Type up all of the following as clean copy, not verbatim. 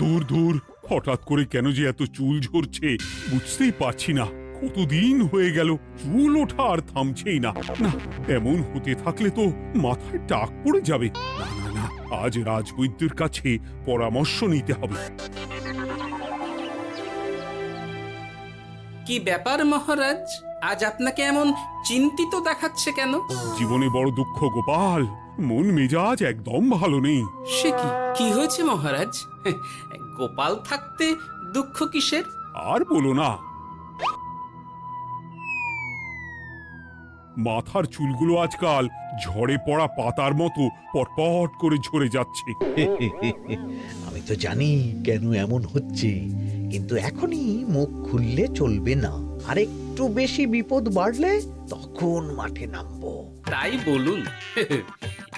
দূর দূর, হঠাৎ করে কেন যে এত চুল ঝরছে বুঝতেই পারছি না। কতদিন হয়ে গেল চুল ওঠা আর থামছেই না। না, এমন হতে থাকলে তো মাথায় টাক পড়ে যাবে। না না না, আজ রাজবৈদ্যের কাছে পরামর্শ নিতে হবে। কি ব্যাপার মহারাজ, আজ আপনাকে এমন চিন্তিত দেখাচ্ছে কেন? জীবনে বড় দুঃখ গোপাল, মন মেজাজ একদম ভালো নেই। সে কি কি হয়েছে মহারাজ? গোপাল থাকতে দুঃখ কিসের? আর বলো না, মাথার চুলগুলো আজকাল ঝড়ে পড়া পাতার মতো পটপট করে ঝরে যাচ্ছে। আমি তো জানি কেন এমন হচ্ছে, কিন্তু এখনই মুখ খুললে চলবে না। আর একটু বেশি বিপদ বাড়লে তখন মাঠে নামবো। তাই বলুন।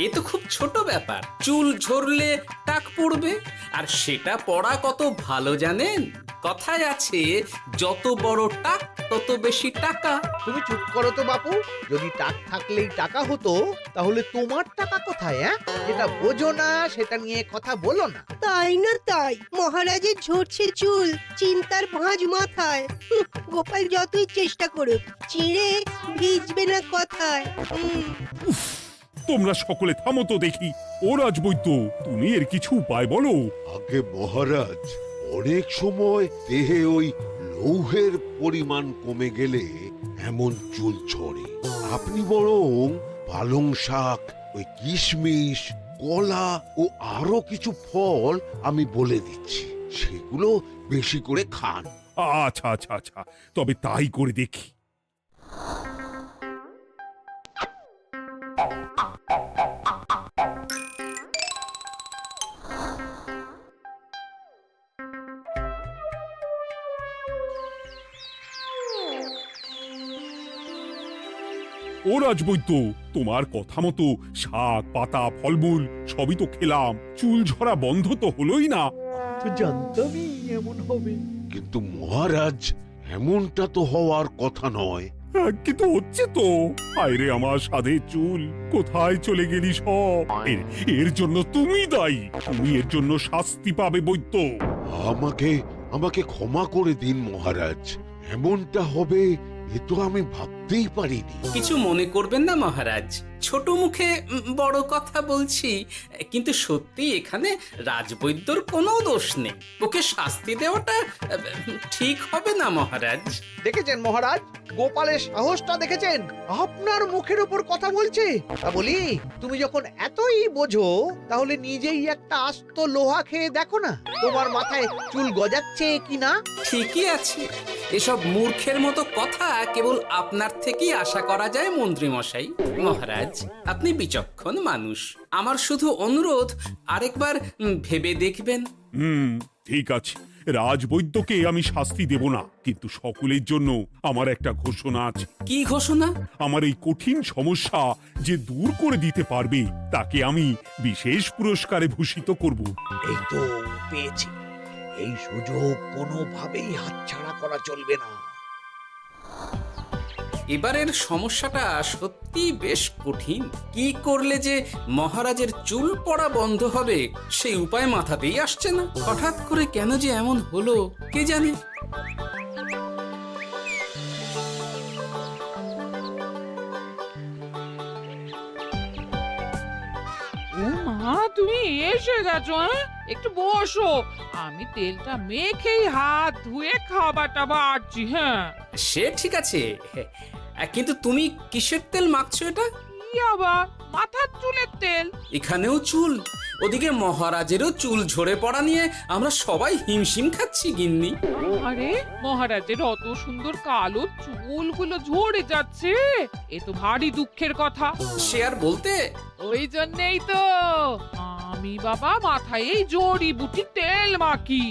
এ তো খুব ছোট ব্যাপার। চুল ঝরলে টাক পড়বে, আর সেটা পড়া কত ভালো জানেন? কথায় আছে, যত বড় টাক তত বেশি টাকা। তুমি চুপ করো তো বাপু। যদি টাক থাকলেই টাকা হতো, তাহলে তোমার টাকা কোথায়? যেটা বোঝো না সেটা নিয়ে কথা বলো না। তাই না তাই, মহারাজের ঝরছে চুল, চিন্তার ভাঁজ মাথায়। গোপাল যতই চেষ্টা করুক, চিড়ে ভিজবে না কথায়। তোমরা সকলে থামো তো দেখি। ও রাজবৈদ্য, তুমি এর কিছু উপায় বলো। আগে মহারাজ, অনেক সময় দেহে ওই লৌহের পরিমাণ কমে গেলে এমন চুল ঝরে। আপনি বরং পালং শাক, ওই কিশমিশ, কলা ও আরো কিছু ফল আমি বলে দিচ্ছি, সেগুলো বেশি করে খান। আচ্ছা আচ্ছা আচ্ছা, তবে তাই করে দেখি। ও রাজবৈদ্য, তোমার কথা মতো শাক পাতা ফলমূল সবই তো খেলাম, চুল ঝরা বন্ধ তো হলোই না। তো জানতামই এমন হবে। কিন্তু মহারাজ, এমনটা তো হওয়ার কথা নয়। কিন্তু হচ্ছে তো। আরে আমার সাধে চুল, কোথায় চলে গেলি সব? এর জন্য তুমি দায়ী। তুমি এর জন্য শাস্তি পাবে বৈদ্য। আমাকে আমাকে ক্ষমা করে দিন মহারাজ। এমনটা হবে এ তো আমি ভাবতেই পারিনি। কিছু মনে করবেন না মহারাজ, ছোট মুখে বড় কথা বলছি। কিন্তু সত্যি এখানে রাজবৈদ্যর কোনো দোষ নেই। ওকে শাস্তি দেওয়াটা ঠিক হবে না মহারাজ। দেখেছেন মহারাজ, গোপালের সাহসটা দেখেছেন? আপনার মুখের উপর কথা বলছে। তা বলি, তুমি যখন এতই বোঝো, তাহলে নিজেই একটা আস্ত লোহা খেয়ে দেখো না, তোমার মাথায় চুল গজাচ্ছে কিনা। ঠিকই আছে, এসব মূর্খের মতো কথা কেবল আপনার থেকেই আশা করা যায় মন্ত্রী মশাই। মহারাজ, আপনি বিচক্ষণ মানুষ। আমার শুধু অনুরোধ, আরেকবার ভেবে দেখবেন। ঠিক আছে, রাজবৈদ্যকে আমি শাস্তি দেব না, কিন্তু সকলের জন্য আমার একটা ঘোষণা আছে। কি ঘোষণা? আমার এই কঠিন সমস্যা যে দূর করে দিতে পারবে, তাকে আমি বিশেষ পুরস্কারে ভূষিত করব। এই তো পেয়েছি। এই সুযোগ কোনোভাবেই হাতছাড়া করা চলবে না। এবারের সমস্যাটা সত্যি বেশ কঠিন। কি করলে যে মহারাজের চুল পড়া বন্ধ হবে সেই উপায় মাথাতেই আসছে না। হঠাৎ করে কেন যে এমন হলো কে জানে। ও মা, তুমি এসে গেছো? একটু বসো, আমি তেলটা মেখেই হাত ধুয়ে খাবারটা বাড়ছি। হ্যাঁ, সে ঠিক আছে, কিন্তু তুমি কিসের তেল মাখছো এটা? কি আবার মাথার চুলের তেল? এখানেও চুল, ওদিকে মহারাজেরও চুল ঝরে পড়া নিয়ে আমরা সবাই হিমশিম খাচ্ছি গিন্নি। আরে, মহারাজের অত সুন্দর কালো চুলগুলো ঝরে যাচ্ছে, এ তো ভারী দুঃখের কথা। সে আর বলতে। ওই জন্যই তো আমি বাবা মাথায় এই জড়িবুটি তেল মাখি।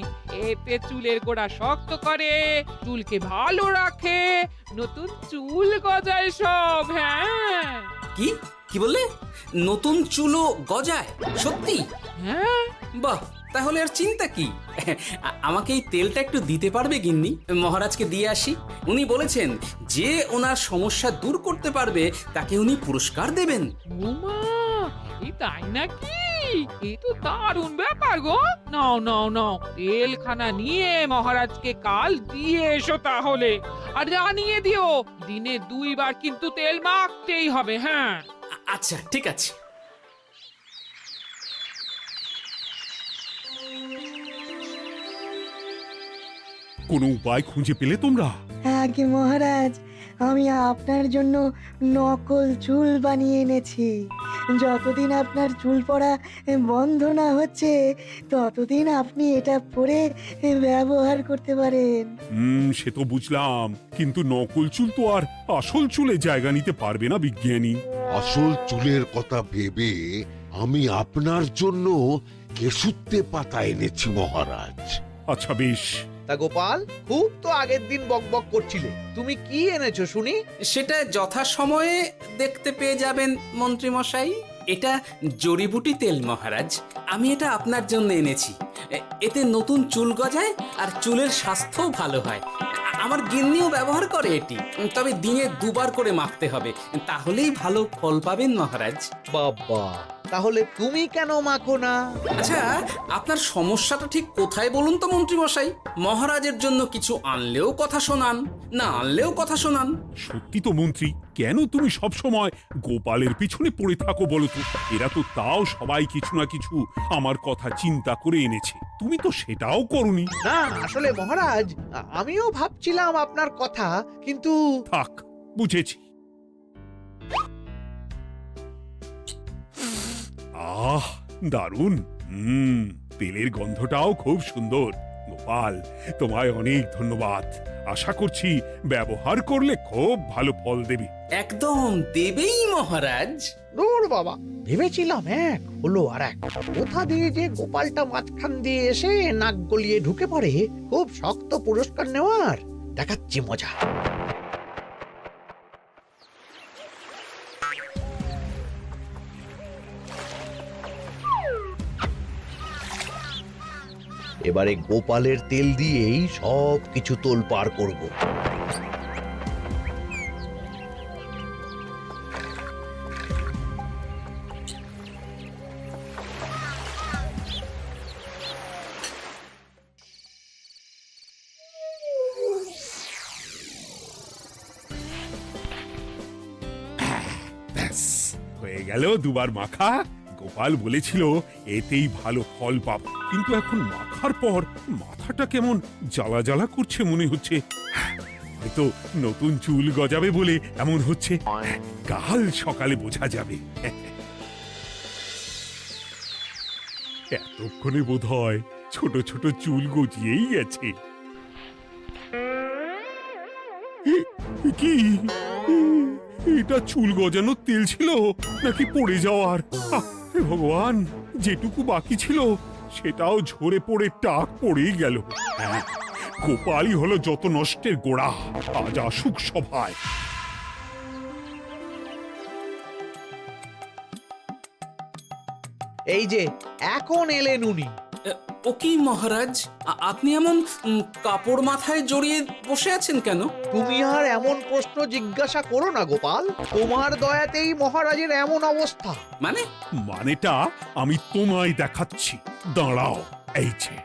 এতে চুলের গোড়া শক্ত করে, চুলকে ভালো রাখে, নতুন চুল গজায় সব। হ্যাঁ। কি কি বললে? নতুন চুলও গজায়? সত্যি? হ্যাঁ, বাহ, তাহলে আর চিন্তা কি? আমাকে এই তেলটা একটু দিতে পারবে গিন্নি? মহারাজকে দিয়ে আসি। উনি বলেছেন যে ওনার সমস্যা দূর করতে পারবে তাকে উনি পুরস্কার দেবেন। ওমা, এই তাই নাকি? এই তো দারুণ ব্যাপার গো। নাও নাও নাও, তেলখানা নিয়ে মহারাজকে কাল দিয়ে এসো তাহলে। আর জানিয়ে দিও, দিনে 2 বার কিন্তু তেল মাখতেই হবে। হ্যাঁ, আচ্ছা, ঠিক আছে। কোনো উপায় খুঁজে পেলে তোমরা? আগে মহারাজ, আমি আপনার জন্য নকল চুল বানিয়ে এনেছি। যতদিন আপনার চুল পড়া বন্ধ না হচ্ছে ততদিন আপনি এটা পরে ব্যবহার করতে পারেন। সে তো বুঝলাম, কিন্তু নকল চুল তো আর আসল চুলে জায়গা নিতে পারবে না বিজ্ঞানী। আসল চুলের কথা ভেবে আমি আপনার জন্য কেশুত্তে পাতা এনেছি মহারাজ। আচ্ছা বেশ। তা গোপাল, খুব তো আগের দিন বকবক করছিলে, তুমি কি এনেছো শুনি? সেটা যথাসময়ে দেখতে পেয়ে যাবেন মন্ত্রী মশাই। এটা জড়িবুটি তেল মহারাজ। আমি এটা আপনার জন্য এনেছি। এতে নতুন চুল গজায় আর চুলের স্বাস্থ্যও ভালো হয়। আমার গিন্নিও ব্যবহার করে এটি, তবে দিনে 2 বার করে মাখতে হবে, তাহলেই ভালো ফল পাবেন মহারাজ। বাবা, তাহলে তুমি কেন মাখো না? আচ্ছা, আপনার সমস্যাটা ঠিক কোথায় বলুন তো মন্ত্রী মশাই? মহারাজের জন্য কিছু আনলেও কথা শোনান, না আনলেও কথা শোনান। সত্যি তো মন্ত্রী, কেন তুমি সব সময় গোপালের পিছনে পড়ে থাকো বলো তো? এরা তো তাও সবাই কিছু না কিছু আমার কথা চিন্তা করে এনেছে, তুমি তো সেটাও করনি। না, আসলে মহারাজ, আমিও ভাবছিলাম আপনার কথা, কিন্তু থাক, বুঝেছি। আহ, দারুণ। তেলের গন্ধটাও খুব সুন্দর। গোপাল, তোমায় অনেক ধন্যবাদ। আশা করছি ব্যবহার করলে খুব ভালো ফল দেবে। একদম দেবেই মহারাজ। দূর বাবা, ভেবেছিলাম এক, হলো আর এক। কোথা দিয়ে যে গোপালটা মাঝখান দিয়ে এসে নাক গলিয়ে ঢুকে পড়ে, খুব শক্ত পুরস্কার নেওয়ার। দেখাচ্ছি মজা। এবারে গোপালের তেল দিয়েই সব কিছু তোলপাড় করব। ব্যাস, হয়ে গেল 2 বার মাখা। গোপাল বলেছিল এতেই ভালো ফল পাব, কিন্তু এখন মাখার পর মাথাটা কেমন জ্বালা জ্বালা করছে মনে হচ্ছে। হয়তো নতুন চুল গজাবে বলে এমন হচ্ছে। কাল সকালে বোঝা যাবে। এতক্ষণে বোধহয় ছোট ছোট চুল গজিয়েই গেছে। কি এটা চুল গজানোর তেল ছিল নাকি পড়ে যাওয়ার? হে ভগবান, যেটুকু বাকি ছিল সেটাও ঝরে পড়ে টাক পড়েই গেল। হ্যাঁ, গোপালই হলো যত নষ্টের গোড়া। আজ আসুক সভায়। এই যে এখন এলেন উনি। ও কি মহারাজ, আপনি এমন কাপড় মাথায় জড়িয়ে বসে আছেন কেন? তুমি আর এমন প্রশ্ন জিজ্ঞাসা করো না গোপাল, তোমার দয়াতেই মহারাজের এমন অবস্থা। মানে? মানেটা আমি তোমায় দেখাচ্ছি, দাঁড়াও। এই যে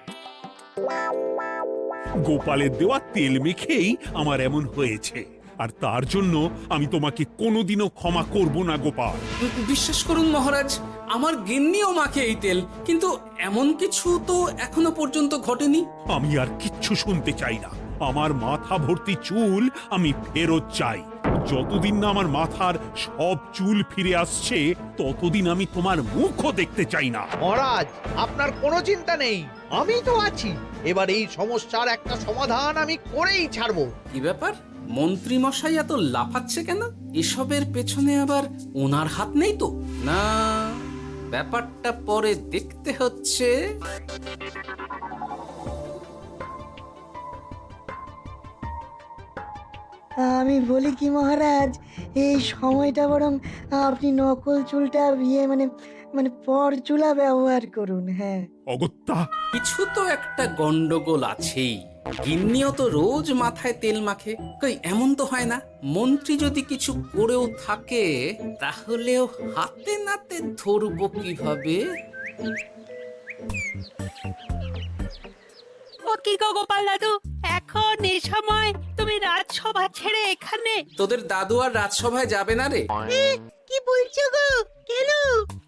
গোপালের দেওয়া তেল মেখেই আমার এমন হয়েছে, আর তার জন্য আমি তোমাকে কোনোদিনও ক্ষমা করব না গোপাল। বিশ্বাস করুন মহারাজ, আমার গিন্নিও মাখে এই তেল, কিন্তু এমন কিছু তো এখনো পর্যন্ত ঘটেনি। আমি আর কিচ্ছু শুনতে চাই না। আমার মাথা ভর্তি চুল আমি ফেরত চাই। যতদিন না আমার মাথার সব চুল ফিরে আসছে ততদিন আমি তোমার মুখও দেখতে চাই না। মহারাজ, আপনার কোনো চিন্তা নেই, আমি তো আছি। এবার এই সমস্যার একটা সমাধান আমি করেই ছাড়বো। কি ব্যাপার, মন্ত্রী মশাই এত লাফাচ্ছে কেন? এসবের পেছনে আবার ওনার হাত নেই তো? না, ব্যাপারটা পরে দেখতে হচ্ছে। আমি বলি কি মহারাজ, এই সময়টা বরং আপনি নকল চুলটা মানে মানে পরচুলা ব্যবহার করুন। হ্যাঁ, অগত্যা, কিছু তো একটা গন্ডগোল আছেই। গিন্নিও তো রোজ মাথায় তেল মাখে, কই এমন তো হয় না। মন্ত্রী যদি কিছু করেও থাকে তাহলেও হাতে নাতে ধরবো কিভাবে? ও কি গো গোপাল দাদু, এখন এই সময় তুমি রাজসভা ছেড়ে এখানে? তোদের দাদু আর রাজসভায় যাবে না রে? কি বলছো গো? কেন?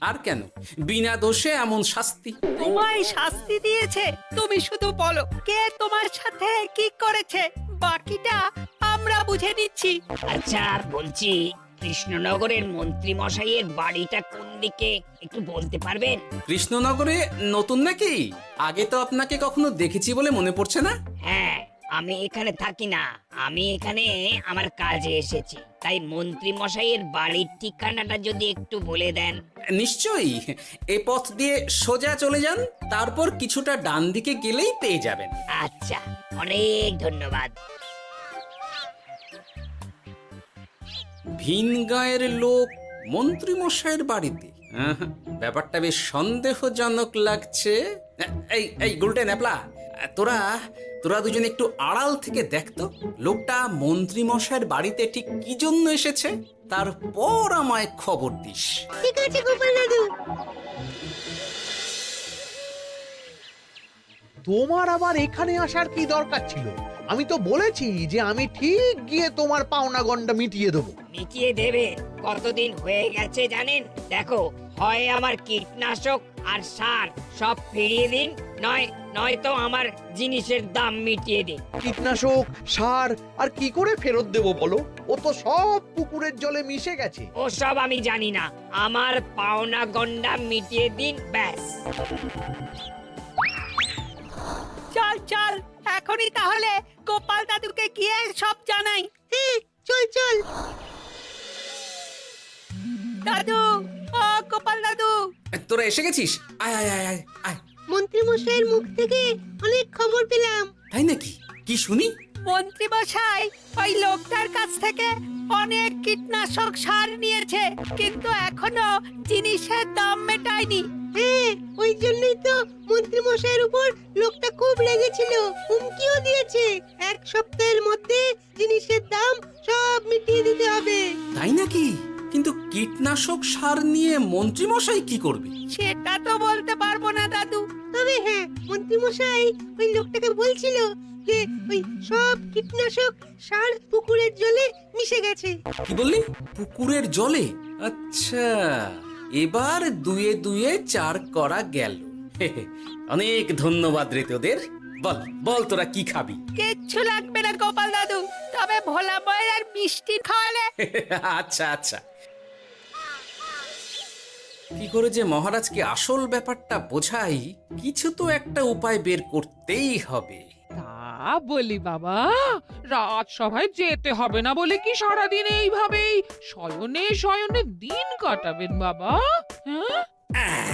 আর কেন, বিনা দোষে এমন শাস্তি। তোমায় শাস্তি দিয়েছে, তুমি শুধু বলো কে তোমার সাথে কি করেছে, বাকিটা আমরা বুঝে নিচ্ছি। আচ্ছা বলছি, কৃষ্ণনগরের মন্ত্রী মশাইয়ের বাড়িটা কোন দিকে একটু বলতে পারবেন? কৃষ্ণনগরে নতুন নাকি? আগে তো আপনাকে কখনো দেখেছি বলে মনে পড়ছে না। হ্যাঁ, আমি এখানে থাকি না, আমি এখানে আমার কাজে এসেছি, তাই মন্ত্রী মশাইয়ের বাড়ির ঠিকানাটা যদি একটু বলে দেন। নিশ্চয়ই, এ পথ দিয়ে সোজা চলে যান, তারপর কিছুটা ডান দিকে গেলেই পেয়ে যাবেন। আচ্ছা, অনেক ধন্যবাদ। ভিন গাঁয়ের লোক মন্ত্রী মশাইয়ের বাড়িতে, ব্যাপারটা বেশ সন্দেহজনক লাগছে। এই এই গুলটে ন্যাপলা, তোরা তোরা দুজন একটু আড়াল থেকে দেখতো লোকটা মন্ত্রী মশাইয়ের বাড়িতে ঠিক কি জন্য এসেছে, তারপর আমায় খবর দিস। ঠিক আছে গোপাল দাদু। তোমার আবার এখানে আসার কি দরকার ছিল? আমি তো বলেছি যে আমি ঠিক গিয়ে তোমার পাওনা গন্ডা মিটিয়ে দেবো। মিটিয়ে দেবে? কতদিন হয়ে গেছে জানেন? দেখো, হয় আমার কীটনাশক আর সার সব ফিরিয়ে দিন, নয়তো আমার জিনিসের দাম মিটিয়ে দিন। কীটনাশক, সার আর কি করে ফেরত দেবো বলো? ও তো সব পুকুরের জলে মিশে গেছে। ওসব আমি জানি না, আমার পাওনা গন্ডা মিটিয়ে দিন, ব্যাস। চল চল, এখনই তাহলে গোপাল দাদুকে গিয়ে সব জানাই। চল চল। দাদু, ও গোপাল দাদু। তোরা এসে গেছিস? আয় আয় আয় আয় আয়। মন্ত্রী মশাইয়ের মুখ থেকে অনেক খবর পেলাম। তাই নাকি? কি শুনি? মন্ত্রী মশাই ওই লোকটার কাছ থেকে অনেক কীটনাশক সার নিয়েছে, কিন্তু এখনো জিনিসের দাম মেটায়নি। হ্যাঁ, ওই জন্যই তো মন্ত্রী মশাইয়ের উপর লোকটা খুব রেগেছিল, হুমকিও দিয়েছে 1 সপ্তাহের মধ্যে জিনিসের দাম সব মিটিয়ে দিতে হবে। তাই নাকি? কিন্তু কীটনাশক সার নিয়ে মন্ত্রী মশাই কি করবে? সেটা তো বলতে পারবো না দাদু। তবে হ্যাঁ, মন্ত্রী মশাই ওই লোকটাকে বলছিল যে ওই সব কীটনাশক সার পুকুরের জলে মিশে গেছে। কি বললি? পুকুরের জলে? আচ্ছা, এবার দুয়ে দুয়ে 4 করা গেল। অনেক ধন্যবাদ রে তোদের। বল বল, তোরা কি খাবি? কিচ্ছু লাগবে না গোপাল দাদু, তবে ভোলা বয়ের আর মিষ্টি খাওয়ালে। আচ্ছা আচ্ছা। কি করে যে মহারাজকে আসল ব্যাপারটা বোঝাই, কিছু তো একটা উপায় বের করতেই হবে। তা বলি বাবা, রাজসভায় যেতে হবে না বলে কি সারাদিন এইভাবেই শয়নে শয়নে দিন কাটাবেন বাবা? হ্যাঁ,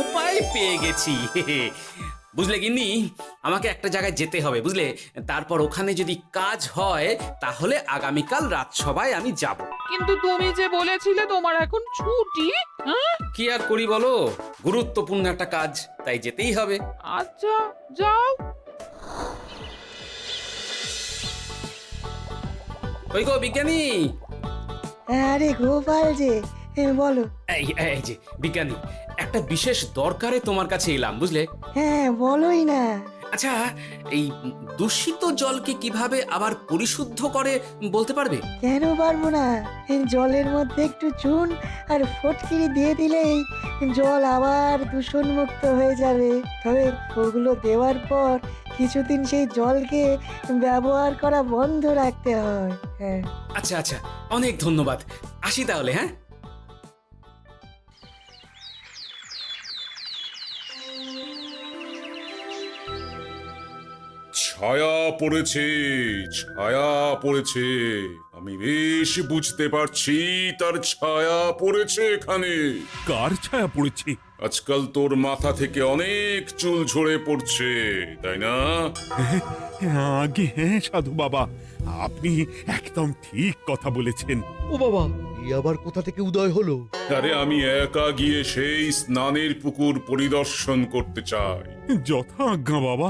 উপায় পেয়ে গেছি। বুঝলে গিন্নি, আমাকে একটা জায়গায় যেতে হবে, বুঝলে? তারপর ওখানে যদি কাজ হয় তাহলে আগামীকাল রাজসভায় আমি যাব। কিন্তু তুমি যে বলেছিলে তোমার এখন ছুটি। হ্যাঁ, কি আর করি বলো, গুরুত্বপূর্ণ একটা কাজ, তাই যেতেই হবে। আচ্ছা যাও। ওই গো বিজ্ঞানী, আরে গোপাল যে, বলো। এই এই যে বিজ্ঞানী, একটা বিশেষ দরকারে তোমার কাছে এলাম, বুঝলে? হ্যাঁ, বলোই না। আচ্ছা, এই দূষিত জলকে কিভাবে আবার পরিশুদ্ধ করে বলতে পারবে? কেন পারবো না? জলের মধ্যে একটু চুন আর ফটকিরি দিয়ে দিলেই জল আবার দূষণমুক্ত হয়ে যাবে। তবে ওগুলো দেওয়ার পর কিছুদিন সেই জলকে ব্যবহার করা বন্ধ রাখতে হয়। হ্যাঁ। আচ্ছা আচ্ছা, অনেক ধন্যবাদ, আসি তাহলে। হ্যাঁ, ছায়া পড়েছে, ছায়া পড়েছে। আমি বেশ বুঝতে পারছি তার ছায়া পড়েছে এখানে। কার ছায়া পড়েছে? আজকাল তোর মাথা থেকে অনেক চুল ঝরে পড়ছে, তাই না? আগে হ্যাঁ সাধু বাবা, আপনি একদম ঠিক কথা বলেছেন। ও বাবা, এই আবার কোথা থেকে উদয় হলো? আরে আমি একা গিয়ে সেই স্নানের পুকুর পরিদর্শন করতে চাই। যথা আজ্ঞা বাবা।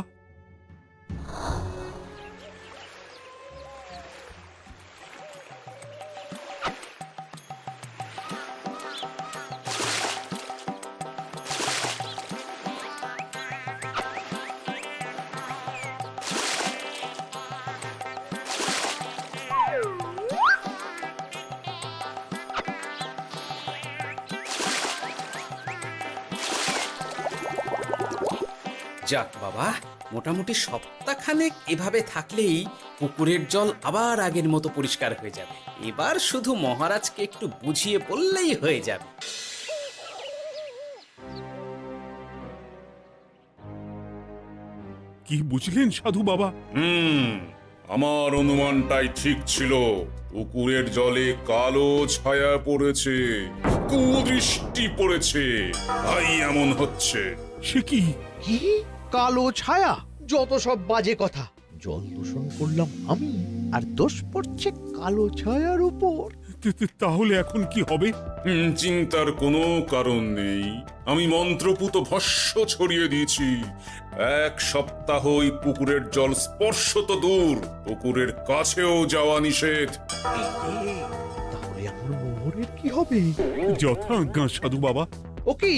যাক বাবা, মোটামুটি সপ্তাহখানেক এভাবে থাকলেই পুকুরের জল আবার আগের মতো পরিষ্কার হয়ে যাবে। এবার শুধু মহারাজকে একটু বুঝিয়ে বললেই হয়ে যাবে। কি বুঝলেন সাধু বাবা? আমার অনুমানটাই ঠিক ছিল। পুকুরের জলে কালো ছায়া পড়েছে, কুদৃষ্টি পড়েছে, তাই এমন হচ্ছে। সে কি? কি কালো ছায়া? যত সব বাজে কথা। জল দূষণ করলাম আমি, আর দোষ পড়ছে কালো ছায়ার উপর। তাহলে এখন কি হবে? চিন্তার কোনো কারণ নেই। আমি মন্ত্রপুত ভস্য ছড়িয়ে দিয়েছি। 1 সপ্তাহ ওই পুকুরের জল স্পর্শ তো দূর, পুকুরের কাছেও যাওয়া নিষেধ। তাহলে আমার মোহরের কি হবে? যথা আজ্ঞা সাধু বাবা। ও কি,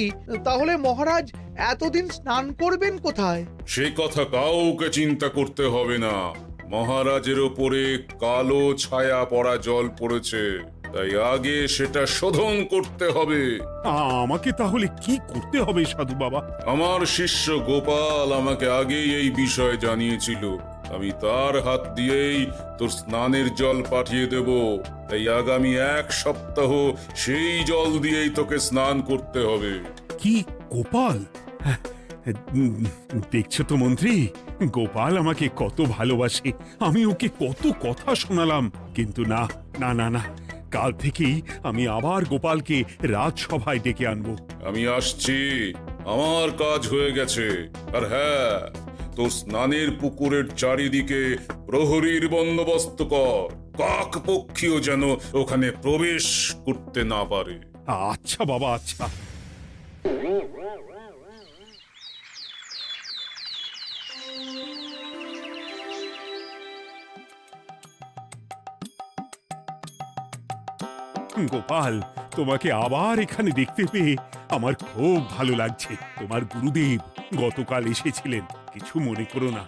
তাহলে মহারাজ এতদিন স্নান করবেন কোথায়? সে কথা কাউকে চিন্তা করতে হবে না। মহারাজের ওপরে কালো ছায়া পড়া জল পড়েছে, তাই আগে সেটা শোধন করতে হবে। আমাকে তাহলে কি করতে হবে সাধু বাবা? আমার শিষ্য গোপাল আমাকে আগেই এই বিষয় জানিয়েছিল। আমি তার হাত দিয়েই তোর স্নানের জল পাঠিয়ে দেব। তাই আগামী 1 সপ্তাহ সেই জল দিয়েই তোকে স্নান করতে হবে। কি গোপাল? দেখছো তো মন্ত্রী, গোপাল আমাকে কত ভালোবাসে। আমি ওকে কত কথা শোনালাম, কিন্তু না না না না, কাল থেকেই আমি আবার গোপালকে রাজসভায় ডেকে আনবো। আমি আসছি, আমার কাজ হয়ে গেছে। আর হ্যাঁ, তোর স্নানের পুকুরের চারিদিকে প্রহরীর বন্দোবস্ত কর। কাক পক্ষীও যেন ওখানে প্রবেশ করতে না পারে। আচ্ছা বাবা, আচ্ছা। গোপাল, তোমাকে আবার এখানে দেখতে পেয়ে আমার খুব ভালো লাগছে। তোমার গুরুদেব গতকাল এসেছিলেন, কিছু মনে করো না।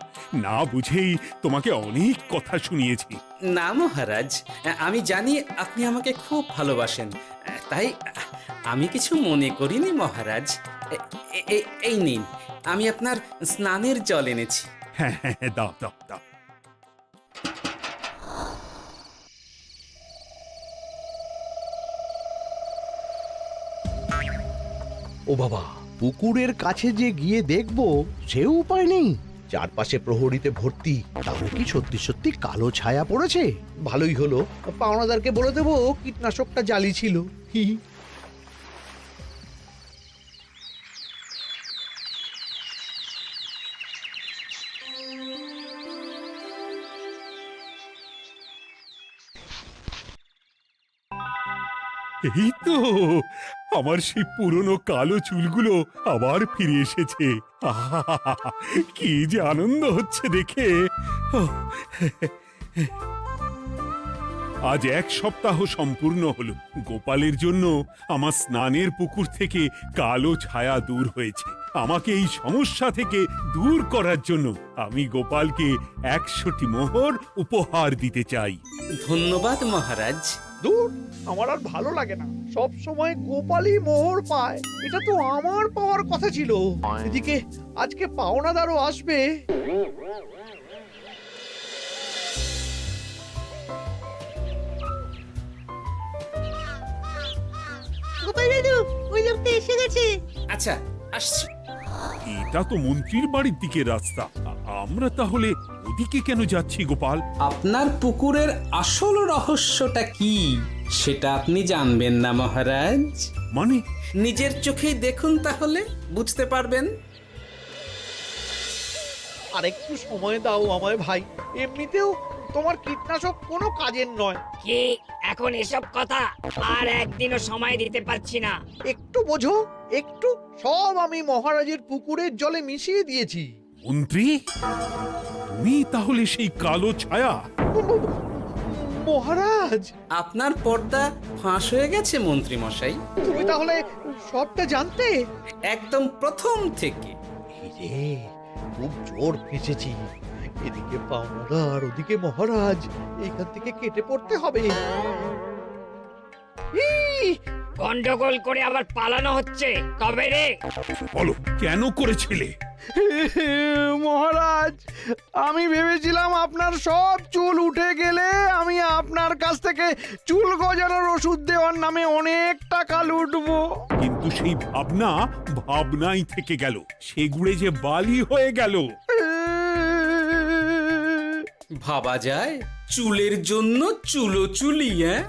না বুঝেই তোমাকে অনেক কথা শুনিয়েছি। না মহারাজ, আমি জানি আপনি আমাকে খুব ভালোবাসেন, তাই আমি কিছু মনে করিনি মহারাজ। এই নিন, আমি আপনার স্নানের জল এনেছি। হ্যাঁ হ্যাঁ হ্যাঁ, দাও দাও দাও। ও বাবা, পুকুরের কাছে যে গিয়ে দেখবো সে উপায় নেই। চারপাশে প্রহরীতে ভর্তি, তাহলে কি সত্যি সত্যি কালো ছায়া পড়েছে? ভালোই হলো, পাওনাদারকে বলে দেবো কীটনাশকটা জালি ছিল। হি হি। এই তো আমার সেই পুরনো কালো চুলগুলো আবার ফিরে এসেছে। আহা, কি যে আনন্দ হচ্ছে দেখে। আজ 1 সপ্তাহ সম্পূর্ণ হলো। গোপালের জন্য আমার স্নানের পুকুর থেকে কালো ছায়া দূর হয়েছে। আমাকে এই সমস্যা থেকে দূর করার জন্য আমি গোপালকে 100টি মোহর উপহার দিতে চাই। ধন্যবাদ মহারাজ। দূর, আমার আর ভালো লাগে না। সব সময় গোপালই মোহর পায়, এটা তো আমার পাওয়ার কথা ছিল। এদিকে আজকে পাওনাদারও আসবে। গোপাল দাদু, ওই লোকটা এসে গেছে। আচ্ছা, আসছি। এটা তো মন্ত্রীর বাড়ির দিকে রাস্তা। আমরা তাহলে ওদিকে এদিকে কেন যাচ্ছি গোপাল? আপনার পুকুরের আসল রহস্যটা কি সেটা আপনি জানবেন না মহারাজ? মানে নিজের চোখেই দেখুন, তাহলে বুঝতে পারবেন। আর একটু সময় দাও আমায় ভাই, এমনিতেও তোমার কীটনাশক কোনো কাজের নয়। কি এখন এসব কথা? আর একদিনও সময় দিতে পারছি না। একটু বোঝো, একটু। সব আমি মহারাজের পুকুরের জলে মিশিয়ে দিয়েছি। মন্ত্রী, তুমি তাহলে সেই কালো ছায়া? মহারাজ, আপনার পর্দা ফাঁস হয়ে গেছে মন্ত্রী মশাই। তুমি তাহলে সবটা জানতে? একদম প্রথম থেকে। রে, খুব জোর ফেঁসেছি। এদিকে পাওনাদার, ওদিকে মহারাজ, এইখান থেকে কেটে পড়তে হবে। গন্ডগোল করে আবার পালানো হচ্ছে তবে রে। বলো, কেন করেছিলে? মহারাজ, আমি ভেবেছিলাম আপনার সব চুল উঠে গেলে আমি আপনার কাছ থেকে চুল গজানোর ওষুধ দেওয়ার নামে অনেক টাকা লুটবো। কিন্তু সেই ভাবনা ভাবনাই থেকে গেল, সেগুড়ে যে বালি হয়ে গেল। ভাবা যায় চুলের জন্য চুলো চুলি, হ্যাঁ?